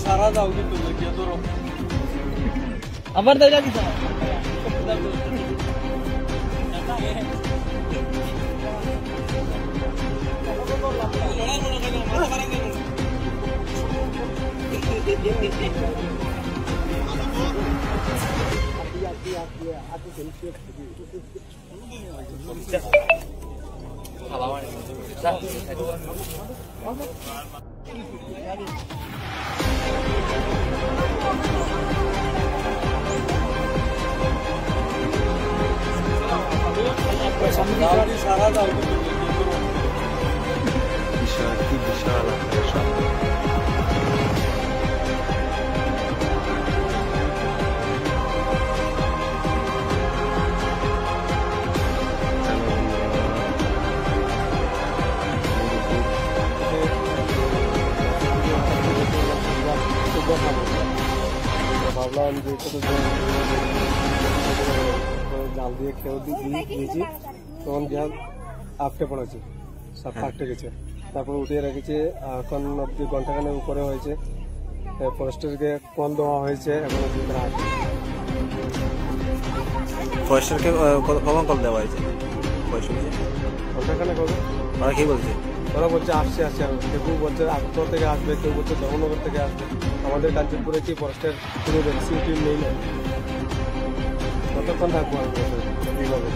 সারা যাও কিন্তু ধরো আবার তাই রাখি সারা যাও কিন্তু বিশাল ভাবলাম যে জাল দিয়ে খেয়েও দিয়েছি তখন বিহার আটকে পড়েছে 7-8 গেছে তারপর উঠিয়ে রেখেছি এখন অব্দি ঘন্টাখানেক উপরে হয়েছে ফরেস্টারকে কল দেওয়া হয়েছে এখন ফরেস্টারকে কখন কল দেওয়া হয়েছে ঘন্টাখানেক হবে। ওরা কি বলছে? ওরা বলছে আসছে কেউ বলছে আগরতলা থেকে আসবে, কেউ বলছে ধর্মনগর থেকে আসবে। আমাদের কাঞ্চনপুরে কি ফরেস্টের কোনো রেস্কিউ টিম নেই না, কতক্ষণ থাকবো আমি এইভাবে।